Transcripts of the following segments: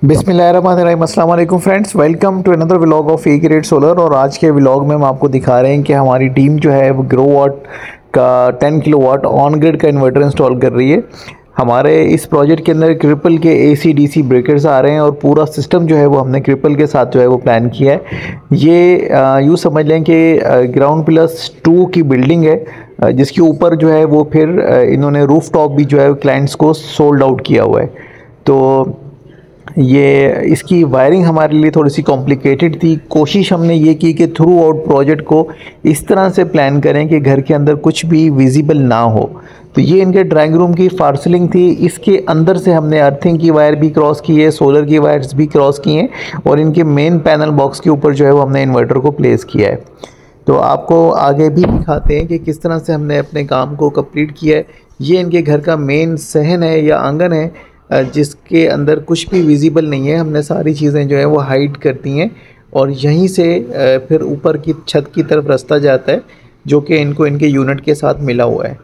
बिस्मिल्लाहिर्रहमानिर्रहीम, अस्सलाम वालेकुम friends, welcome to another vlog of A Grade Solar. और आज के व्लॉग में हम आपको दिखा रहे हैं कि हमारी टीम जो है वो ग्रो वाट का 10 किलोवाट ऑन ग्रिड का इन्वर्टर इंस्टॉल कर रही है। हमारे इस प्रोजेक्ट के अंदर क्रिपल के AC DC ब्रेकर्स आ रहे हैं और पूरा सिस्टम जो है वो हमने क्रिपल के साथ जो है वो प्लान किया है। ये यूँ समझ लें कि ग्राउंड प्लस 2 की बिल्डिंग है, जिसके ऊपर जो है वो फिर इन्होंने रूफ टॉप भी जो है क्लाइंट्स को सोल्ड आउट किया हुआ है। तो ये इसकी वायरिंग हमारे लिए थोड़ी सी कॉम्प्लिकेटेड थी। कोशिश हमने ये की कि थ्रू आउट प्रोजेक्ट को इस तरह से प्लान करें कि घर के अंदर कुछ भी विजिबल ना हो। तो ये इनके ड्राइंग रूम की फार्सलिंग थी। इसके अंदर से हमने अर्थिंग की वायर भी क्रॉस की है, सोलर की वायर्स भी क्रॉस की हैं और इनके मेन पैनल बॉक्स के ऊपर जो है वो हमने इन्वर्टर को प्लेस किया है। तो आपको आगे भी दिखाते हैं कि किस तरह से हमने अपने काम को कंप्लीट किया है। ये इनके घर का मेन सहन है या आंगन है, जिसके अंदर कुछ भी विजिबल नहीं है। हमने सारी चीज़ें जो है वो हाइड करती हैं और यहीं से फिर ऊपर की छत की तरफ रास्ता जाता है जो कि इनको इनके यूनिट के साथ मिला हुआ है।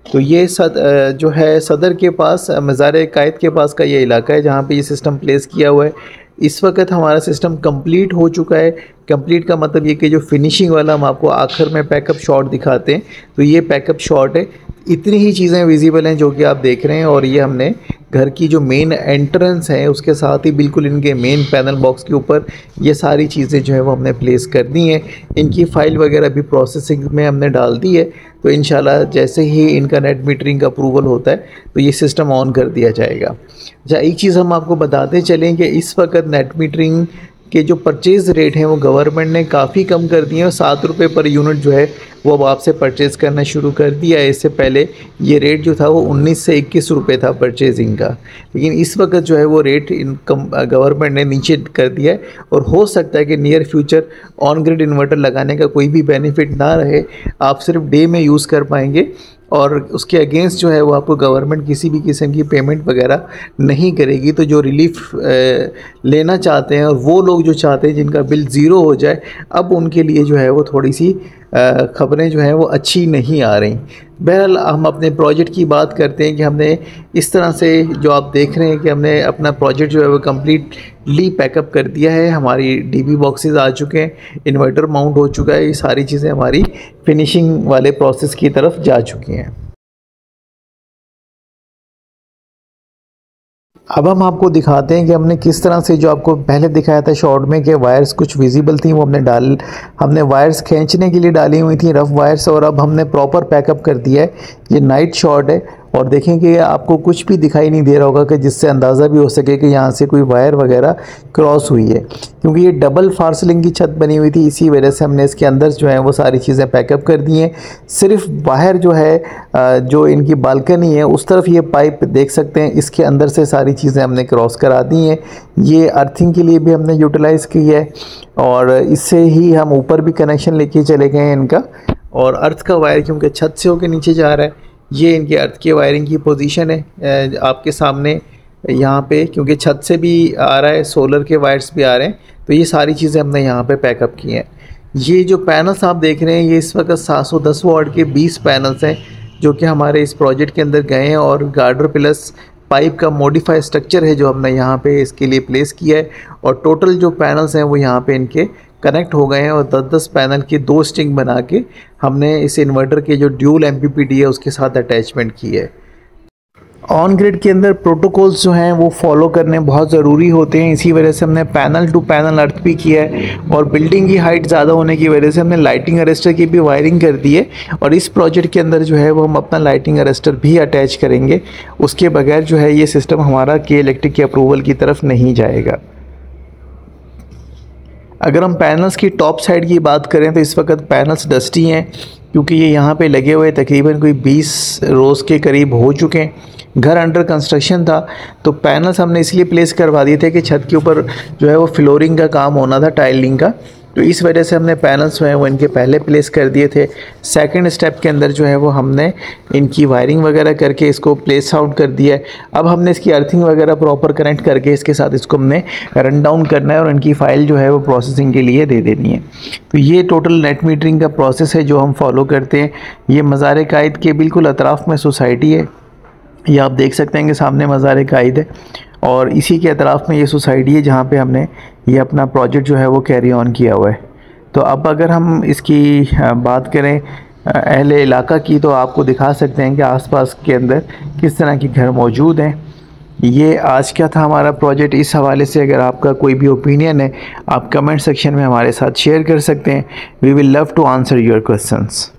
तो ये जो है सदर के पास मज़ार-ए-कायद के पास का ये इलाका है जहाँ पे ये सिस्टम प्लेस किया हुआ है। इस वक्त हमारा सिस्टम कंप्लीट हो चुका है। कंप्लीट का मतलब ये कि जो फिनिशिंग वाला हम आपको आखिर में पैकअप शॉट दिखाते हैं, तो ये पैकअप शॉट है। इतनी ही चीज़ें विजिबल हैं जो कि आप देख रहे हैं और ये हमने घर की जो मेन एंट्रेंस है उसके साथ ही बिल्कुल इनके मेन पैनल बॉक्स के ऊपर ये सारी चीज़ें जो है वो हमने प्लेस कर दी हैं। इनकी फ़ाइल वगैरह भी प्रोसेसिंग में हमने डाल दी है। तो इंशाल्लाह जैसे ही इनका नेट मीटरिंग का अप्रूवल होता है तो ये सिस्टम ऑन कर दिया जाएगा। अच्छा, एक चीज़ हम आपको बताते चलें कि इस वक्त नेट मीटरिंग के जो परचेज़ रेट हैं वो गवर्नमेंट ने काफ़ी कम कर दिए हैं और 7 रुपये पर यूनिट जो है वो अब आपसे परचेज़ करना शुरू कर दिया है। इससे पहले ये रेट जो था वो 19 से 21 रुपये था परचेजिंग का, लेकिन इस वक्त जो है वो रेट गवर्नमेंट ने नीचे कर दिया है। और हो सकता है कि near future on grid inverter लगाने का कोई भी बेनिफिट ना रहे, आप सिर्फ डे में यूज़ कर पाएंगे और उसके अगेंस्ट जो है वो आपको गवर्नमेंट किसी भी किस्म की पेमेंट वगैरह नहीं करेगी। तो जो रिलीफ लेना चाहते हैं और वो लोग जो चाहते हैं जिनका बिल ज़ीरो हो जाए, अब उनके लिए जो है वो थोड़ी सी ख़बरें जो हैं वो अच्छी नहीं आ रही। बहरहाल हम अपने प्रोजेक्ट की बात करते हैं कि हमने इस तरह से जो आप देख रहे हैं कि हमने अपना प्रोजेक्ट जो है वो कम्प्लीटली पैकअप कर दिया है। हमारी DB बॉक्सेस आ चुके हैं, इन्वर्टर माउंट हो चुका है, ये सारी चीज़ें हमारी फिनिशिंग वाले प्रोसेस की तरफ जा चुकी हैं। अब हम आपको दिखाते हैं कि हमने किस तरह से, जो आपको पहले दिखाया था शॉर्ट में कि वायर्स कुछ विजिबल थी, वो हमने वायर्स खींचने के लिए डाली हुई थी, रफ़ वायर्स, और अब हमने प्रॉपर पैकअप कर दिया है। ये नाइट शॉट है और देखें कि आपको कुछ भी दिखाई नहीं दे रहा होगा कि जिससे अंदाज़ा भी हो सके कि यहाँ से कोई वायर वगैरह क्रॉस हुई है, क्योंकि ये डबल फार्सलिंग की छत बनी हुई थी। इसी वजह से हमने इसके अंदर जो है वो सारी चीज़ें पैकअप कर दी हैं। सिर्फ बाहर जो है जो इनकी बालकनी है उस तरफ ये पाइप देख सकते हैं, इसके अंदर से सारी चीज़ें हमने क्रॉस करा दी हैं। ये अर्थिंग के लिए भी हमने यूटिलाइज़ की है और इससे ही हम ऊपर भी कनेक्शन लेके चले गए हैं इनका। और अर्थ का वायर क्योंकि छत से होकर नीचे जा रहा है, ये इनकी अर्थ के वायरिंग की पोजीशन है आपके सामने यहाँ पे, क्योंकि छत से भी आ रहा है, सोलर के वायर्स भी आ रहे हैं। तो ये सारी चीज़ें हमने यहाँ पे पैकअप की हैं। ये जो पैनल्स आप देख रहे हैं ये इस वक्त 710 वाट के 20 पैनल्स हैं जो कि हमारे इस प्रोजेक्ट के अंदर गए हैं और गार्डर प्लस पाइप का मॉडिफाइड स्ट्रक्चर है जो हमने यहाँ पे इसके लिए प्लेस किया है। और टोटल जो पैनल्स हैं वो यहाँ पे इनके कनेक्ट हो गए हैं और 10-10 पैनल की 2 स्ट्रिंग बना के हमने इस इन्वर्टर के जो ड्यूल MPPT है उसके साथ अटैचमेंट की है। ऑन ग्रिड के अंदर प्रोटोकॉल्स जो हैं वो फॉलो करने बहुत ज़रूरी होते हैं, इसी वजह से हमने पैनल टू पैनल अर्थ भी किया है। और बिल्डिंग की हाइट ज़्यादा होने की वजह से हमने लाइटिंग अरेस्टर की भी वायरिंग कर दी है और इस प्रोजेक्ट के अंदर जो है वो हम अपना लाइटिंग अरेस्टर भी अटैच करेंगे। उसके बगैर जो है ये सिस्टम हमारा के इलेक्ट्रिक के अप्रूवल की तरफ नहीं जाएगा। अगर हम पैनल्स की टॉप साइड की बात करें तो इस वक्त पैनल्स डस्टी हैं क्योंकि ये यहाँ पे लगे हुए तकरीबन कोई 20 रोज़ के करीब हो चुके हैं। घर अंडर कंस्ट्रक्शन था तो पैनल्स हमने इसलिए प्लेस करवा दिए थे कि छत के ऊपर जो है वो फ्लोरिंग का काम होना था, टाइलिंग का, तो इस वजह से हमने पैनल्स जो हैं वो इनके पहले प्लेस कर दिए थे। सेकंड स्टेप के अंदर जो है वो हमने इनकी वायरिंग वगैरह करके इसको प्लेस आउट कर दिया है। अब हमने इसकी अर्थिंग वगैरह प्रॉपर कनेक्ट करके इसके साथ इसको हमने रन डाउन करना है और इनकी फ़ाइल जो है वो प्रोसेसिंग के लिए दे देनी है। तो ये टोटल नेट मीटरिंग का प्रोसेस है जो हम फॉलो करते हैं। ये मज़ार-ए-कायद के बिल्कुल अतराफ़ में सोसाइटी है, ये आप देख सकते हैं कि सामने मज़ार-ए-कायद है और इसी के अतराफ़ में ये सोसाइटी है जहाँ पे हमने ये अपना प्रोजेक्ट जो है वो कैरी ऑन किया हुआ है। तो अब अगर हम इसकी बात करें अहले इलाका की, तो आपको दिखा सकते हैं कि आसपास के अंदर किस तरह के घर मौजूद हैं। ये आज का था हमारा प्रोजेक्ट। इस हवाले से अगर आपका कोई भी ओपिनियन है, आप कमेंट सेक्शन में हमारे साथ शेयर कर सकते हैं। We will love to answer your questions.